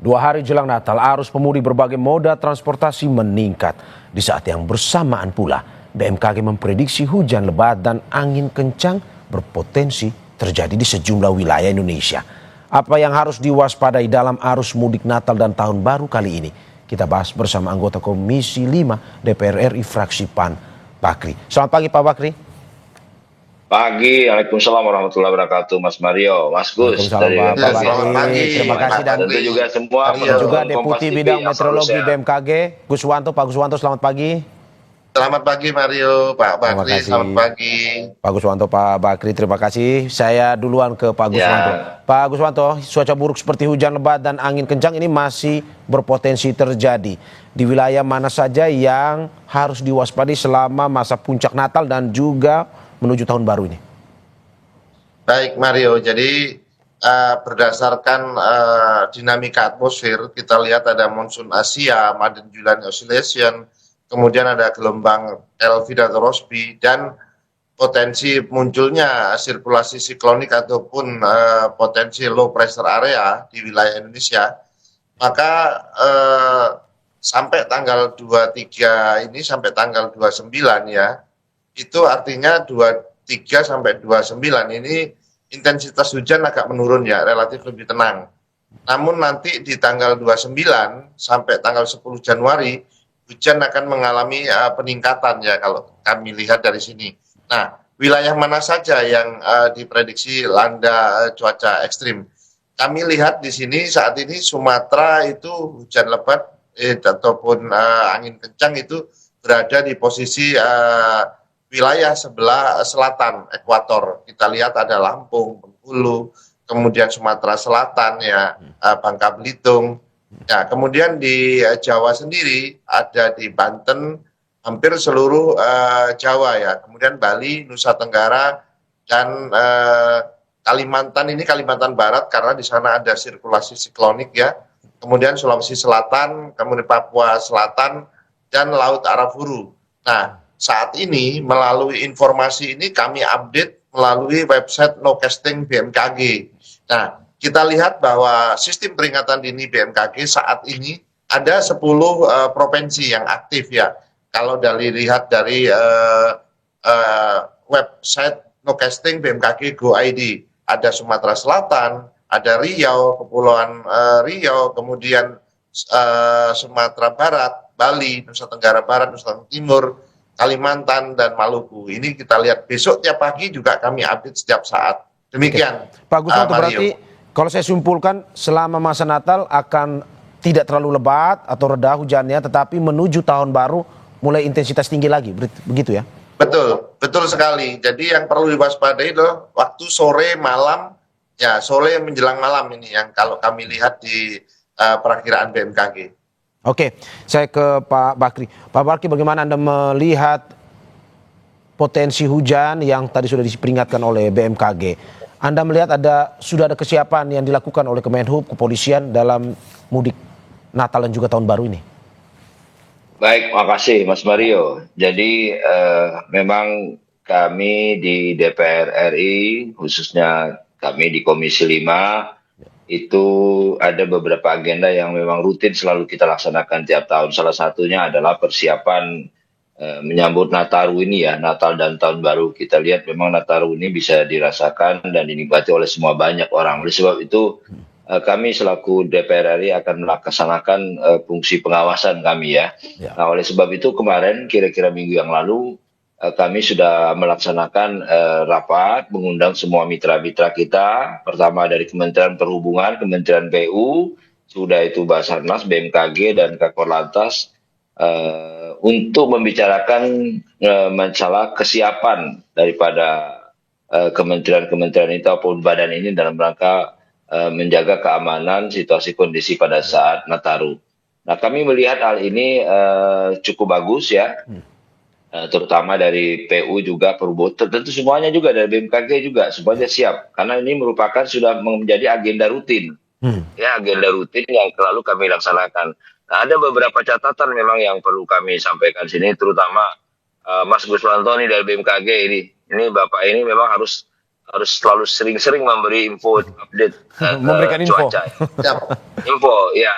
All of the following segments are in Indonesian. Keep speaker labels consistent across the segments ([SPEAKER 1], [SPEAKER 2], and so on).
[SPEAKER 1] 2 hari jelang Natal, arus pemudik berbagai moda transportasi meningkat. Di saat yang bersamaan pula, BMKG memprediksi hujan lebat dan angin kencang berpotensi terjadi di sejumlah wilayah Indonesia. Apa yang harus diwaspadai dalam arus mudik Natal dan Tahun Baru kali ini? Kita bahas bersama anggota Komisi 5 DPR RI fraksi PAN, Bakri. Selamat pagi Pak Bakri.
[SPEAKER 2] Pagi, Waalaikumsalam warahmatullahi wabarakatuh, Mas Mario, Mas Gus dari
[SPEAKER 1] Pak
[SPEAKER 2] BMKG.
[SPEAKER 1] Bakri. Terima kasih dan
[SPEAKER 2] tentu juga semua
[SPEAKER 1] juga
[SPEAKER 2] pendukung
[SPEAKER 1] Deputi
[SPEAKER 2] Kompas TV
[SPEAKER 1] Bidang
[SPEAKER 2] yang
[SPEAKER 1] Meteorologi
[SPEAKER 2] selalu sehat.
[SPEAKER 1] BMKG, Guswanto. Pak Guswanto, selamat pagi.
[SPEAKER 3] Selamat pagi Mario, Pak
[SPEAKER 1] Terima
[SPEAKER 3] Bakri,
[SPEAKER 1] kasih.
[SPEAKER 3] selamat pagi.
[SPEAKER 1] Pak Guswanto, Pak Bakri, terima kasih. Saya duluan ke Pak Guswanto. Pak Guswanto, cuaca buruk seperti hujan lebat dan angin kencang ini masih berpotensi terjadi. Di wilayah mana saja yang harus diwaspadai selama masa puncak Natal dan juga menuju Tahun Baru ini?
[SPEAKER 3] Baik Mario, jadi berdasarkan dinamika atmosfer, kita lihat ada monsoon Asia, Madden-Julian Oscillation, kemudian ada gelombang Elvira atau Rossby, dan potensi munculnya sirkulasi siklonik ataupun potensi low pressure area di wilayah Indonesia. Maka sampai tanggal 23 ini sampai tanggal 29 ya, itu artinya 23 sampai 29 ini intensitas hujan agak menurun ya, relatif lebih tenang. Namun nanti di tanggal 29 sampai tanggal 10 Januari, hujan akan mengalami peningkatan ya kalau kami lihat dari sini. Nah, wilayah mana saja yang diprediksi landa cuaca ekstrim? Kami lihat di sini saat ini Sumatera itu hujan lebat ataupun angin kencang itu berada di posisi wilayah sebelah selatan ekuator. Kita lihat ada Lampung, Bengkulu, kemudian Sumatera Selatan ya, Bangka Belitung. Ya, kemudian di Jawa sendiri ada di Banten, hampir seluruh Jawa ya. Kemudian Bali, Nusa Tenggara, dan Kalimantan ini Kalimantan Barat karena di sana ada sirkulasi siklonik ya. Kemudian Sulawesi Selatan, kemudian Papua Selatan, dan Laut Arafuru. Nah, saat ini melalui informasi ini kami update melalui website Nocasting BMKG. Nah, kita lihat bahwa sistem peringatan dini BMKG saat ini ada 10 provinsi yang aktif ya. Kalau lihat dari website Nocasting BMKG Go ID, ada Sumatera Selatan, ada Riau, Kepulauan Riau, kemudian Sumatera Barat, Bali, Nusa Tenggara Barat, Nusa Tenggara Timur, Kalimantan, dan Maluku. Ini kita lihat besok tiap pagi juga kami update setiap saat. Demikian.
[SPEAKER 1] Pak Guswanto, berarti kalau saya simpulkan selama masa Natal akan tidak terlalu lebat atau reda hujannya, tetapi menuju Tahun Baru mulai intensitas tinggi lagi, begitu ya?
[SPEAKER 3] Betul, betul sekali. Jadi yang perlu diwaspadai adalah waktu sore malam, ya sore menjelang malam ini yang kalau kami lihat di perakiraan BMKG.
[SPEAKER 1] Oke, saya ke Pak Bakri. Pak Bakri, bagaimana Anda melihat potensi hujan yang tadi sudah diperingatkan oleh BMKG? Anda melihat sudah ada kesiapan yang dilakukan oleh Kemenhub, kepolisian dalam mudik Natal dan juga Tahun Baru ini?
[SPEAKER 2] Baik, makasih Mas Mario. Jadi memang kami di DPR RI, khususnya kami di Komisi 5, itu ada beberapa agenda yang memang rutin selalu kita laksanakan tiap tahun. Salah satunya adalah persiapan menyambut Nataru ini ya, Natal dan Tahun Baru. Kita lihat memang Nataru ini bisa dirasakan dan dinikmati oleh semua banyak orang. Oleh sebab itu kami selaku DPR RI akan melaksanakan fungsi pengawasan kami ya. Nah, oleh sebab itu kemarin kira-kira minggu yang lalu kami sudah melaksanakan rapat, mengundang semua mitra-mitra kita, pertama dari Kementerian Perhubungan, Kementerian PU, sudah itu Basarnas, BMKG, dan Kakor Lantas, untuk membicarakan masalah kesiapan daripada kementerian-kementerian itu ataupun badan ini dalam rangka menjaga keamanan situasi kondisi pada saat Nataru. Nah, kami melihat hal ini cukup bagus ya. Terutama dari PU juga, Perhubungan, tentu semuanya juga dari BMKG juga semuanya siap karena ini merupakan sudah menjadi agenda rutin ya, agenda rutin yang selalu kami laksanakan. Nah, ada beberapa catatan memang yang perlu kami sampaikan sini, terutama Mas Guswanto nih dari BMKG ini Bapak ini memang harus harus selalu sering-sering memberi info update
[SPEAKER 1] Memberikan info.
[SPEAKER 2] cuaca.
[SPEAKER 3] Siap.
[SPEAKER 2] Info ya,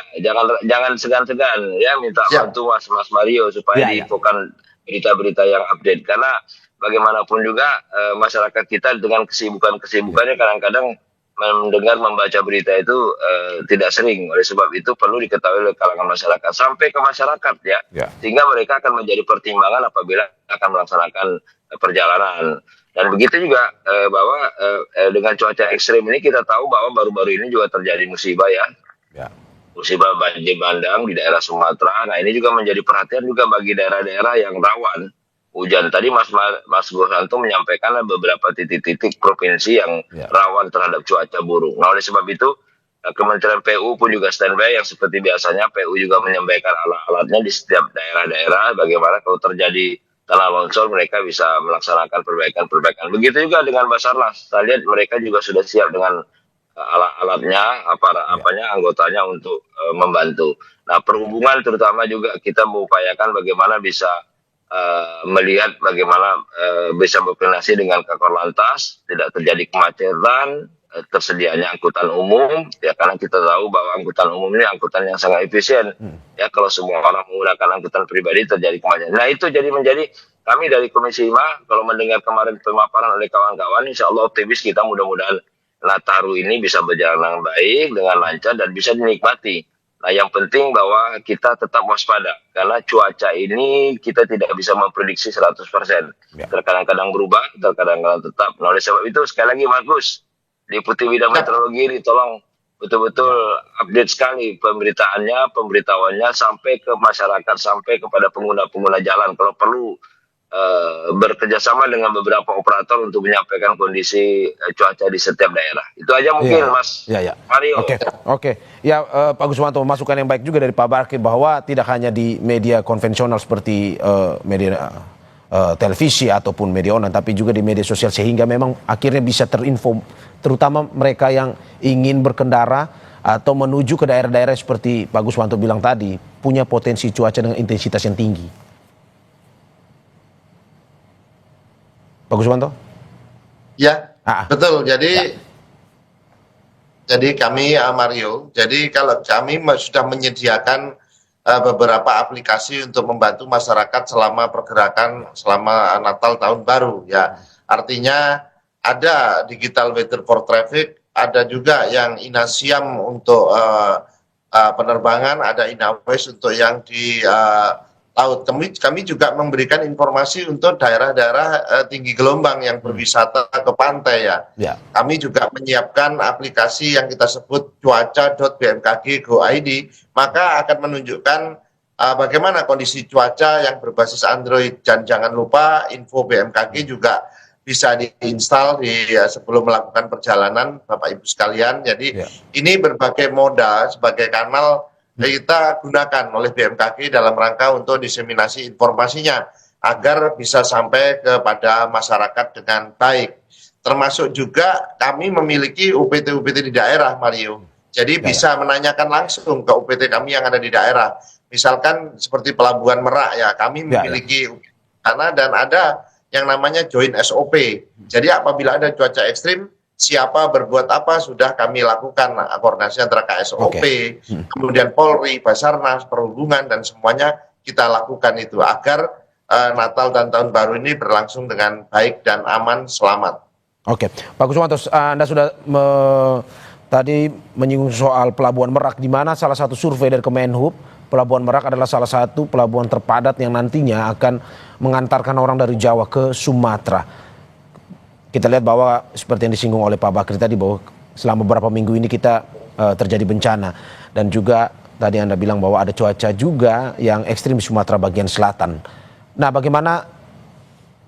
[SPEAKER 2] jangan segan-segan ya minta
[SPEAKER 3] Siap.
[SPEAKER 2] bantu Mas Mario supaya
[SPEAKER 1] Ya, ya.
[SPEAKER 2] diinfokan berita-berita yang update, karena bagaimanapun juga masyarakat kita dengan kesibukannya kadang-kadang mendengar membaca berita itu tidak sering. Oleh sebab itu perlu diketahui oleh kalangan masyarakat sampai ke masyarakat ya,
[SPEAKER 1] Ya.
[SPEAKER 2] sehingga mereka akan menjadi pertimbangan apabila akan melaksanakan perjalanan. Dan begitu juga bahwa dengan cuaca ekstrim ini kita tahu bahwa baru-baru ini juga terjadi musibah ya,
[SPEAKER 1] Ya.
[SPEAKER 2] musibah banjir bandang di daerah Sumatera. Nah ini juga menjadi perhatian juga bagi daerah-daerah yang rawan hujan. Tadi Mas Gurhanto menyampaikan beberapa titik-titik provinsi yang
[SPEAKER 1] Ya.
[SPEAKER 2] rawan terhadap cuaca buruk. Nah oleh sebab itu Kementerian PU pun juga standby yang seperti biasanya. PU juga menyampaikan alat-alatnya di setiap daerah-daerah bagaimana kalau terjadi tanah longsor mereka bisa melaksanakan perbaikan-perbaikan. Begitu juga dengan Basarnas. Saya lihat mereka juga sudah siap dengan alat-alatnya, anggotanya untuk membantu. Nah, perhubungan terutama juga kita mengupayakan bagaimana bisa melihat bagaimana bisa berkoordinasi dengan Kakor Lantas, tidak terjadi kemacetan, tersedianya angkutan umum, ya karena kita tahu bahwa angkutan umum ini angkutan yang sangat efisien. Ya kalau semua orang menggunakan angkutan pribadi terjadi kemacetan. Nah itu menjadi kami dari Komisi 5 kalau mendengar kemarin pemaparan oleh kawan-kawan, insya Allah optimis kita mudah-mudahan Nataru ini bisa berjalan dengan baik, dengan lancar, dan bisa dinikmati. Nah, yang penting bahwa kita tetap waspada, karena cuaca ini kita tidak bisa memprediksi 100%.
[SPEAKER 1] Ya.
[SPEAKER 2] Terkadang-kadang berubah, terkadang-kadang tetap. Nah, oleh sebab itu, sekali lagi Mas Gus, Deputi Bidang Meteorologi ini tolong betul-betul update sekali pemberitahuannya sampai ke masyarakat, sampai kepada pengguna-pengguna jalan. Kalau perlu, bekerjasama dengan beberapa operator untuk menyampaikan kondisi cuaca di setiap daerah. Itu aja mungkin Mas Mario.
[SPEAKER 1] Oke. Ya Pak Guswanto, masukan yang baik juga dari Pak Bakri bahwa tidak hanya di media konvensional seperti media televisi ataupun media online, tapi juga di media sosial, sehingga memang akhirnya bisa terinfo, terutama mereka yang ingin berkendara atau menuju ke daerah-daerah seperti Pak Guswanto bilang tadi, punya potensi cuaca dengan intensitas yang tinggi. Pak Guswanto?
[SPEAKER 3] Ya, betul. Jadi kami Mario, jadi kalau kami sudah menyediakan beberapa aplikasi untuk membantu masyarakat selama pergerakan selama Natal tahun baru ya. Artinya ada digital weather for traffic, ada juga yang Inasiam untuk penerbangan, ada Inawes untuk yang di laut. Kami juga memberikan informasi untuk daerah-daerah tinggi gelombang yang berwisata ke pantai ya. Kami juga menyiapkan aplikasi yang kita sebut cuaca.bmkg.go.id, maka akan menunjukkan bagaimana kondisi cuaca yang berbasis Android. Dan jangan lupa info BMKG juga bisa diinstal sebelum melakukan perjalanan Bapak Ibu sekalian. Jadi ini berbagai moda sebagai kanal kita gunakan oleh BMKG dalam rangka untuk diseminasi informasinya agar bisa sampai kepada masyarakat dengan baik. Termasuk juga kami memiliki UPT-UPT di daerah, Mario. Jadi bisa menanyakan langsung ke UPT kami yang ada di daerah. Misalkan seperti Pelabuhan Merak ya, kami memiliki sana, dan ada yang namanya Join SOP. Jadi apabila ada cuaca ekstrim, siapa berbuat apa sudah kami lakukan koordinasi antara KSOP, kemudian Polri, Basarnas, Perhubungan, dan semuanya kita lakukan itu agar Natal dan Tahun Baru ini berlangsung dengan baik dan aman, selamat.
[SPEAKER 1] Oke, Pak Guswanto, Anda sudah tadi menyinggung soal Pelabuhan Merak, di mana salah satu survei dari Kemenhub, Pelabuhan Merak adalah salah satu pelabuhan terpadat yang nantinya akan mengantarkan orang dari Jawa ke Sumatera. Kita lihat bahwa seperti yang disinggung oleh Pak Bakri tadi, bahwa selama beberapa minggu ini kita terjadi bencana. Dan juga tadi Anda bilang bahwa ada cuaca juga yang ekstrim di Sumatera bagian selatan. Nah, bagaimana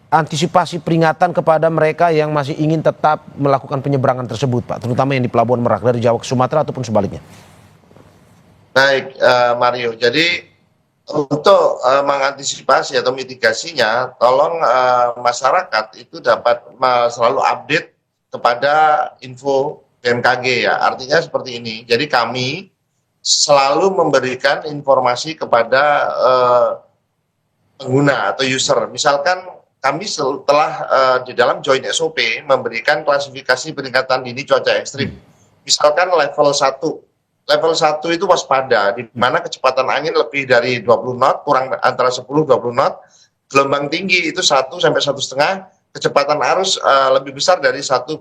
[SPEAKER 1] antisipasi peringatan kepada mereka yang masih ingin tetap melakukan penyeberangan tersebut, Pak? Terutama yang di Pelabuhan Merak, dari Jawa ke Sumatera ataupun sebaliknya.
[SPEAKER 3] Baik, Mario. Jadi untuk mengantisipasi atau mitigasinya, tolong masyarakat itu dapat selalu update kepada info BMKG ya. Artinya seperti ini. Jadi kami selalu memberikan informasi kepada pengguna atau user. Misalkan kami telah di dalam Joint SOP memberikan klasifikasi peringatan dini cuaca ekstrim. Misalkan level 1. Level 1 itu waspada, di mana kecepatan angin lebih dari 20 knot, kurang antara 10-20 knot, gelombang tinggi itu 1 sampai 1,5, kecepatan arus lebih besar dari 1,2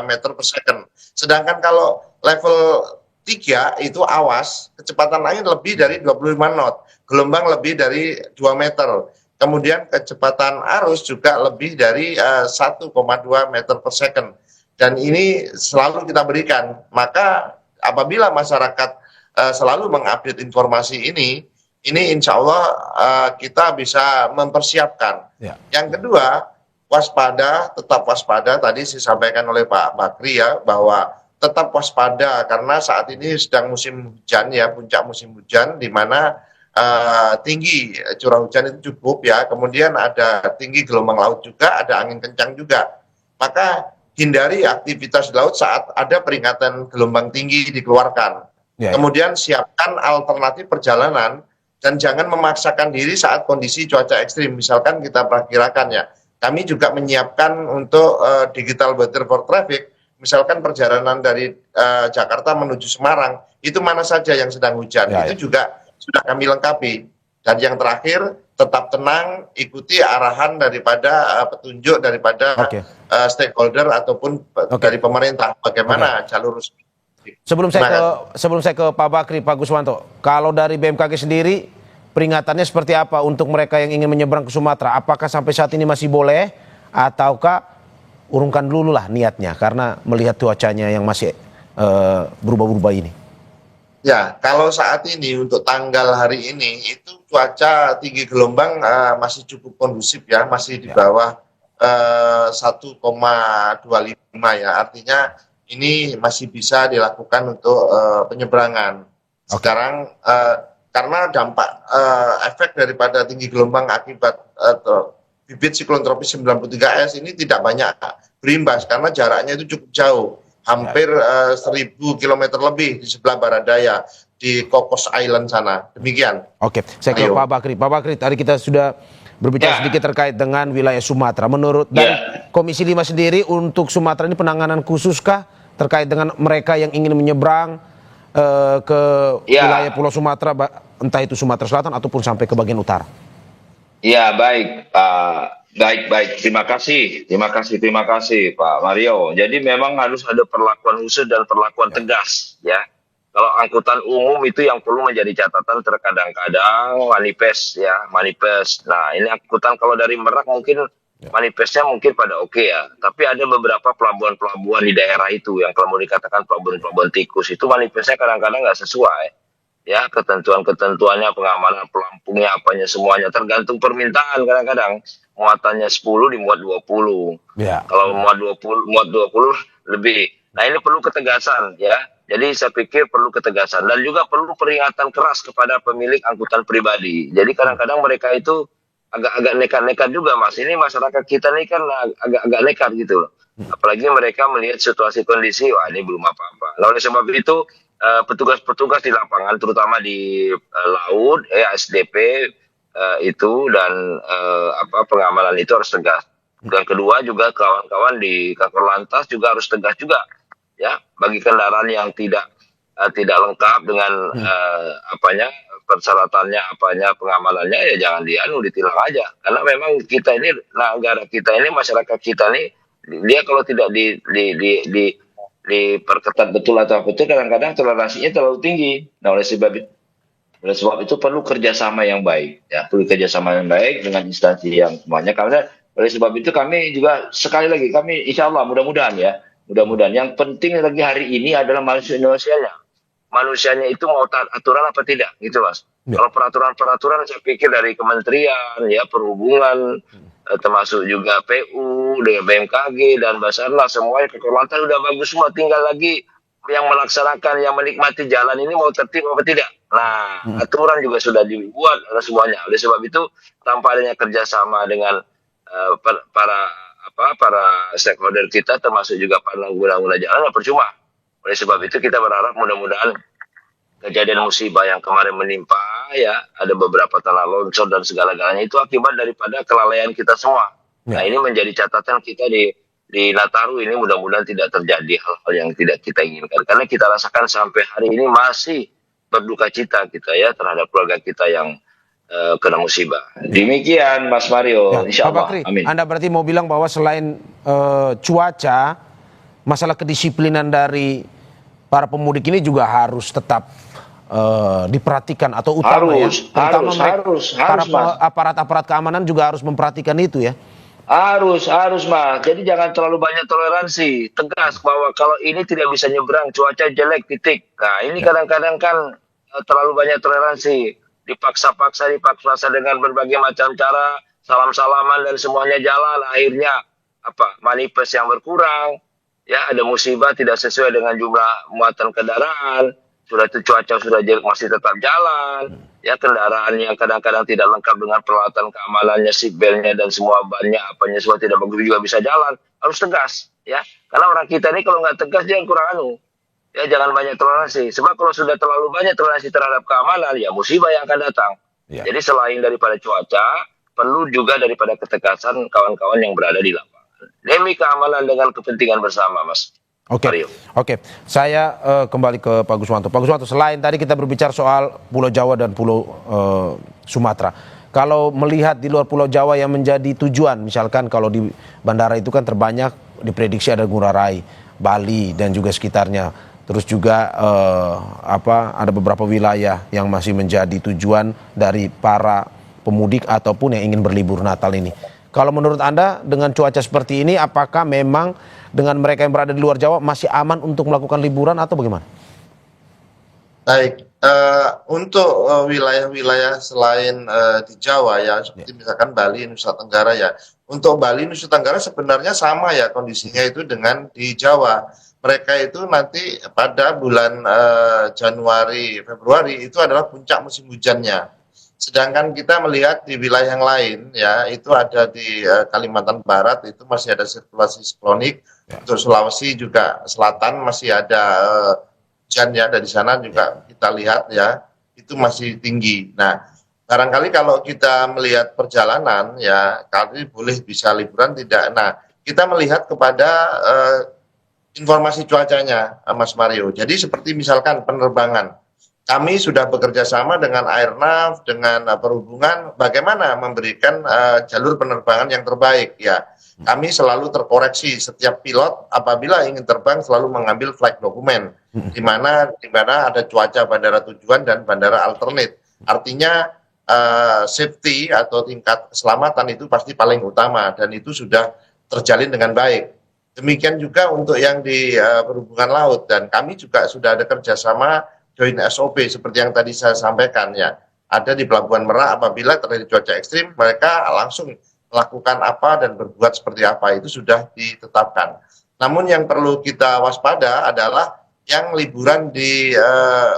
[SPEAKER 3] meter per second. Sedangkan kalau level 3 itu awas, kecepatan angin lebih dari 25 knot, gelombang lebih dari 2 meter. Kemudian kecepatan arus juga lebih dari 1,2 meter per second. Dan ini selalu kita berikan. Maka apabila masyarakat selalu mengupdate informasi ini insya Allah kita bisa mempersiapkan.
[SPEAKER 1] Ya.
[SPEAKER 3] Yang kedua, waspada, tetap waspada. Tadi disampaikan oleh Pak Bakri ya, bahwa tetap waspada karena saat ini sedang musim hujan ya, puncak musim hujan, di mana tinggi curah hujan itu cukup ya, kemudian ada tinggi gelombang laut juga, ada angin kencang juga. Maka hindari aktivitas di laut saat ada peringatan gelombang tinggi dikeluarkan.
[SPEAKER 1] Ya.
[SPEAKER 3] Kemudian siapkan alternatif perjalanan dan jangan memaksakan diri saat kondisi cuaca ekstrim. Misalkan kita perkirakan ya, kami juga menyiapkan untuk digital weather for traffic. Misalkan perjalanan dari Jakarta menuju Semarang, itu mana saja yang sedang hujan, itu juga sudah kami lengkapi. Dan yang terakhir, tetap tenang, ikuti arahan daripada petunjuk daripada stakeholder ataupun dari pemerintah, bagaimana jalur resmi.
[SPEAKER 1] Sebelum saya ke Pak Bakri, Pak Guswanto, kalau dari BMKG sendiri, peringatannya seperti apa untuk mereka yang ingin menyeberang ke Sumatera? Apakah sampai saat ini masih boleh, ataukah urungkan dulu lah niatnya karena melihat cuacanya yang masih berubah-ubah ini?
[SPEAKER 3] Ya, kalau saat ini untuk tanggal hari ini itu cuaca tinggi gelombang masih cukup kondusif ya, masih di bawah 1,25 ya, artinya ini masih bisa dilakukan untuk penyeberangan. Sekarang karena dampak efek daripada tinggi gelombang akibat bibit siklon tropis 93S ini tidak banyak berimbas karena jaraknya itu cukup jauh, hampir 1.000 km lebih di sebelah barat daya di Cocos Island sana. Demikian.
[SPEAKER 1] Oke, saya ke Pak Bakri. Pak Bakri, tadi kita sudah berbicara sedikit terkait dengan wilayah Sumatera. Menurut dari Komisi 5 sendiri untuk Sumatera ini penanganan khususkah terkait dengan mereka yang ingin menyeberang ke wilayah Pulau Sumatera, entah itu Sumatera Selatan ataupun sampai ke bagian utara?
[SPEAKER 2] Ya, baik, baik. Terima kasih Pak Mario. Jadi memang harus ada perlakuan khusus dan perlakuan tegas, ya. Kalau angkutan umum itu yang perlu menjadi catatan terkadang-kadang manifest. Nah, ini angkutan kalau dari Merak mungkin manifestnya mungkin pada oke ya. Tapi ada beberapa pelabuhan-pelabuhan di daerah itu yang kalau mau dikatakan pelabuhan-pelabuhan tikus itu manifestnya kadang-kadang nggak sesuai. Ya, ketentuan-ketentuannya, pengamanan pelampungnya, apanya semuanya tergantung permintaan. Kadang-kadang muatannya 10 dimuat 20. Kalau muat 20 lebih. Nah, ini perlu ketegasan ya. Jadi saya pikir perlu ketegasan dan juga perlu peringatan keras kepada pemilik angkutan pribadi. Jadi kadang-kadang mereka itu agak nekat-nekat juga, Mas. Ini masyarakat kita ini kan agak nekat gitu loh. Apalagi mereka melihat situasi kondisi, wah ini belum apa-apa. Nah, oleh sebab itu petugas-petugas di lapangan terutama di laut, SDP itu dan pengamanan itu harus tegas. Dan kedua juga kawan-kawan di Kakor Lantas juga harus tegas juga ya bagi kendaraan yang tidak lengkap dengan persyaratannya pengamanannya ya jangan ditilang aja karena memang kita ini negara kita ini masyarakat kita ini dia kalau tidak diperketat betul atau apa itu kadang-kadang toleransinya terlalu tinggi. Nah oleh sebab itu perlu kerjasama yang baik ya, perlu kerjasama yang baik dengan instansi yang semuanya. Karena oleh sebab itu kami juga sekali lagi kami insya Allah mudah-mudahan yang penting lagi hari ini adalah manusianya itu mau taat aturan apa tidak gitu Mas. Kalau peraturan saya pikir dari kementerian ya perhubungan termasuk juga PU dengan BMKG dan Basarnas semuanya kekelantan udah bagus semua, tinggal lagi yang melaksanakan yang menikmati jalan ini mau tertib apa tidak. Nah aturan juga sudah dibuat semuanya. Oleh sebab itu tanpa adanya kerjasama dengan para stakeholder kita termasuk juga pengguna jalan percuma. Oleh sebab itu kita berharap mudah-mudahan kejadian musibah yang kemarin menimpa ya, ada beberapa tanah longsor dan segala-galanya itu akibat daripada kelalaian kita semua. Nah, ini menjadi catatan kita di Nataru ini, mudah-mudahan tidak terjadi hal-hal yang tidak kita inginkan. Karena kita rasakan sampai hari ini masih berduka cita kita ya terhadap keluarga kita yang kena musibah. Demikian Mas Mario, insya
[SPEAKER 1] Pak
[SPEAKER 2] Allah.
[SPEAKER 1] Bakri,
[SPEAKER 2] Amin.
[SPEAKER 1] Anda berarti mau bilang bahwa selain cuaca, masalah kedisiplinan dari para pemudik ini juga harus tetap diperhatikan atau utama terutama para aparat-aparat keamanan juga harus memperhatikan itu ya.
[SPEAKER 2] Harus Mas. Jadi jangan terlalu banyak toleransi. Tegas bahwa kalau ini tidak bisa nyebrang, cuaca jelek, titik. Nah, ini kadang-kadang kan terlalu banyak toleransi. Dipaksa-paksa dengan berbagai macam cara, salam-salaman dan semuanya jalan. Akhirnya manifest yang berkurang. Ya, ada musibah tidak sesuai dengan jumlah muatan kendaraan. Sudah itu cuaca sudah jelek masih tetap jalan. Ya, kendaraan yang kadang-kadang tidak lengkap dengan peralatan keamanannya, seatbeltnya dan semua bannya apanya semua tidak bagus juga bisa jalan. Harus tegas, ya. Karena orang kita ini kalau nggak tegas dia kurang ya, jangan banyak toleransi. Sebab kalau sudah terlalu banyak toleransi terhadap keamanan, ya musibah yang akan datang. Ya. Jadi selain daripada cuaca, perlu juga daripada ketegasan kawan-kawan yang berada di lapangan. Demi keamanan dengan kepentingan bersama, Mas.
[SPEAKER 1] Oke. Saya kembali ke Pak Guswanto. Pak Guswanto, selain tadi kita berbicara soal Pulau Jawa dan Pulau Sumatera, kalau melihat di luar Pulau Jawa yang menjadi tujuan, misalkan kalau di bandara itu kan terbanyak diprediksi ada Ngurah Rai, Bali dan juga sekitarnya. Terus juga ada beberapa wilayah yang masih menjadi tujuan dari para pemudik ataupun yang ingin berlibur Natal ini. Kalau menurut Anda dengan cuaca seperti ini, apakah memang dengan mereka yang berada di luar Jawa masih aman untuk melakukan liburan atau bagaimana?
[SPEAKER 3] Baik, untuk wilayah-wilayah selain di Jawa ya, seperti misalkan Bali, Nusa Tenggara ya. Untuk Bali, Nusa Tenggara sebenarnya sama ya kondisinya itu dengan di Jawa. Mereka itu nanti pada bulan Januari, Februari itu adalah puncak musim hujannya. Sedangkan kita melihat di wilayah yang lain ya, itu ada di Kalimantan Barat itu masih ada sirkulasi siklonik. Untuk Sulawesi juga Selatan masih ada hujan ya, dari sana juga kita lihat ya itu masih tinggi. Nah, barangkali kalau kita melihat perjalanan ya, kali boleh bisa liburan tidak. Nah, kita melihat kepada informasi cuacanya, Mas Mario. Jadi seperti misalkan penerbangan. Kami sudah bekerja sama dengan Airnav, dengan perhubungan, bagaimana memberikan jalur penerbangan yang terbaik. Ya, kami selalu terkoreksi setiap pilot apabila ingin terbang selalu mengambil flight document, di mana ada cuaca bandara tujuan dan bandara alternate. Artinya safety atau tingkat keselamatan itu pasti paling utama dan itu sudah terjalin dengan baik. Demikian juga untuk yang di perhubungan laut dan kami juga sudah ada kerjasama joint SOP seperti yang tadi saya sampaikan ya. Ada di Pelabuhan Merak apabila terjadi cuaca ekstrim, mereka langsung melakukan apa dan berbuat seperti apa itu sudah ditetapkan. Namun yang perlu kita waspada adalah yang liburan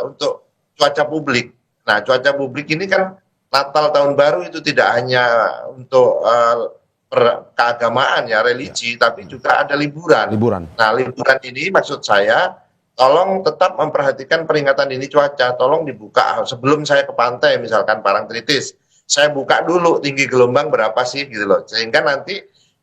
[SPEAKER 3] untuk cuaca publik. Nah, cuaca publik ini kan Natal Tahun Baru itu tidak hanya untuk keagamaan ya, religi, tapi juga ada liburan. Nah, liburan ini maksud saya tolong tetap memperhatikan peringatan dini cuaca, tolong dibuka sebelum saya ke pantai misalkan Parangtritis, saya buka dulu tinggi gelombang berapa sih gitu loh, sehingga nanti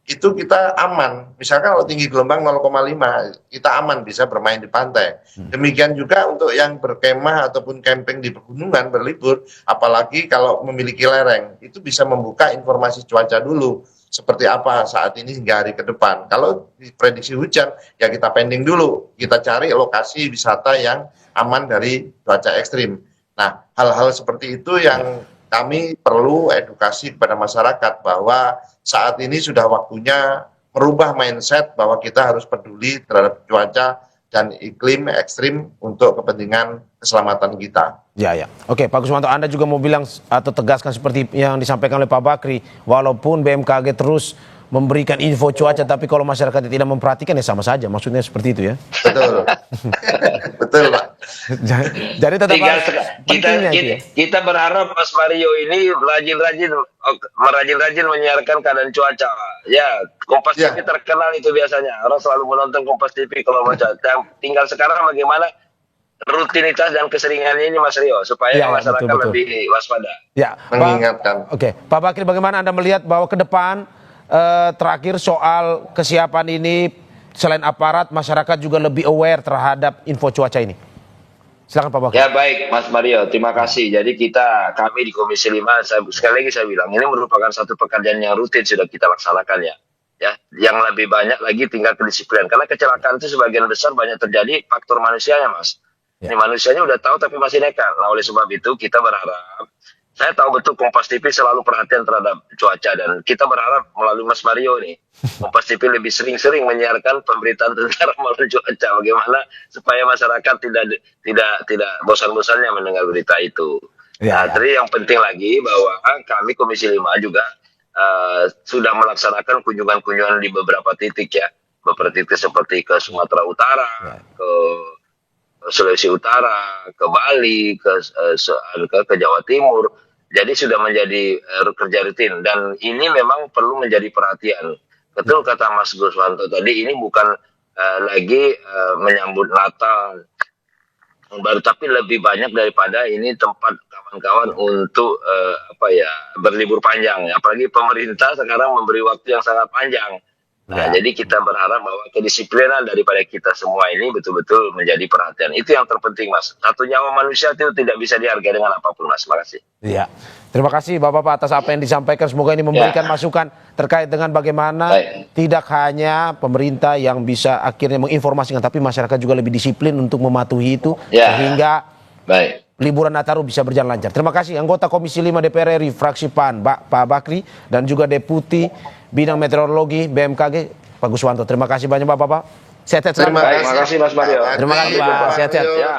[SPEAKER 3] itu kita aman. Misalkan kalau tinggi gelombang 0,5 kita aman bisa bermain di pantai. Demikian juga untuk yang berkemah ataupun camping di pegunungan berlibur, apalagi kalau memiliki lereng, itu bisa membuka informasi cuaca dulu seperti apa saat ini hingga hari ke depan. Kalau diprediksi hujan, ya kita pending dulu. Kita cari lokasi wisata yang aman dari cuaca ekstrim. Nah, hal-hal seperti itu yang kami perlu edukasi kepada masyarakat bahwa saat ini sudah waktunya merubah mindset bahwa kita harus peduli terhadap cuaca dan iklim ekstrim untuk kepentingan keselamatan kita.
[SPEAKER 1] Ya. Oke, Pak Guswanto, Anda juga mau bilang atau tegaskan seperti yang disampaikan oleh Pak Bakri, walaupun BMKG terus memberikan info cuaca, tapi kalau masyarakat tidak memperhatikan ya sama saja, maksudnya seperti itu ya?
[SPEAKER 3] Betul, betul Pak.
[SPEAKER 1] Jadi tetap
[SPEAKER 2] kita berharap Mas Mario ini rajin-rajin menyiarkan keadaan cuaca. Ya, Kompas TV terkenal itu biasanya. Orang selalu menonton Kompas TV kalau baca. Tinggal sekarang bagaimana rutinitas dan keseringannya ini Mas Rio, supaya
[SPEAKER 1] Ya, ya,
[SPEAKER 2] masyarakat
[SPEAKER 1] betul.
[SPEAKER 2] lebih waspada.
[SPEAKER 1] Ya,
[SPEAKER 3] Mengingatkan.
[SPEAKER 1] Oke, Pak Bakri, bagaimana Anda melihat bahwa ke depan terakhir soal kesiapan ini, selain aparat, masyarakat juga lebih aware terhadap info cuaca ini? Silakan Pak Bakri.
[SPEAKER 2] Ya baik Mas Mario, terima kasih. Jadi kami di Komisi 5, sekali lagi saya bilang, ini merupakan satu pekerjaan yang rutin sudah kita laksanakan ya. Ya, yang lebih banyak lagi tinggal kedisiplinan. Karena kecelakaan itu sebagian besar banyak terjadi faktor manusianya, Mas.
[SPEAKER 1] Ya.
[SPEAKER 2] Ini manusianya udah tahu tapi masih nekat. Nah, oleh sebab itu kita berharap, saya tahu betul Kompas TV selalu perhatian terhadap cuaca, dan kita berharap melalui Mas Mario nih, Kompas TV lebih sering-sering menyiarkan pemberitaan tentang ramalan cuaca, bagaimana supaya masyarakat tidak bosan-bosannya mendengar berita itu.
[SPEAKER 1] Ya,
[SPEAKER 2] Nah,
[SPEAKER 1] ya.
[SPEAKER 2] tapi yang penting lagi bahwa kami Komisi 5 juga sudah melaksanakan kunjungan-kunjungan di beberapa titik ya. Beberapa titik seperti ke Sumatera Utara, ke Sulawesi Utara, ke Bali, ke Jawa Timur. Jadi sudah menjadi kerja rutin, dan ini memang perlu menjadi perhatian. Betul kata Mas Guswanto tadi, ini bukan lagi menyambut Natal baru, tapi lebih banyak daripada ini tempat kawan-kawan untuk berlibur panjang. Apalagi pemerintah sekarang memberi waktu yang sangat panjang. Nah,
[SPEAKER 1] Ya.
[SPEAKER 2] jadi kita berharap bahwa kedisiplinan daripada kita semua ini betul-betul menjadi perhatian. Itu yang terpenting, Mas. Satu nyawa manusia itu tidak bisa dihargai dengan apapun, Mas. Terima kasih.
[SPEAKER 1] Iya. Terima kasih Bapak-Bapak atas apa yang disampaikan. Semoga ini memberikan masukan terkait dengan bagaimana
[SPEAKER 2] Baik.
[SPEAKER 1] tidak hanya pemerintah yang bisa akhirnya menginformasikan, tapi masyarakat juga lebih disiplin untuk mematuhi itu,
[SPEAKER 2] Ya.
[SPEAKER 1] sehingga
[SPEAKER 2] Baik.
[SPEAKER 1] liburan Nataru bisa berjalan lancar. Terima kasih anggota Komisi 5 DPR RI fraksi PAN Pak Bakri, dan juga Deputi Bidang Meteorologi BMKG Pak Guswanto. Terima kasih banyak Bapak-Bapak. Sehat-sehat selalu.
[SPEAKER 3] Terima
[SPEAKER 2] Baik, terima kasih Mas Mario.
[SPEAKER 1] Terima kasih, Pak. Sehat-sehat.
[SPEAKER 2] Ya.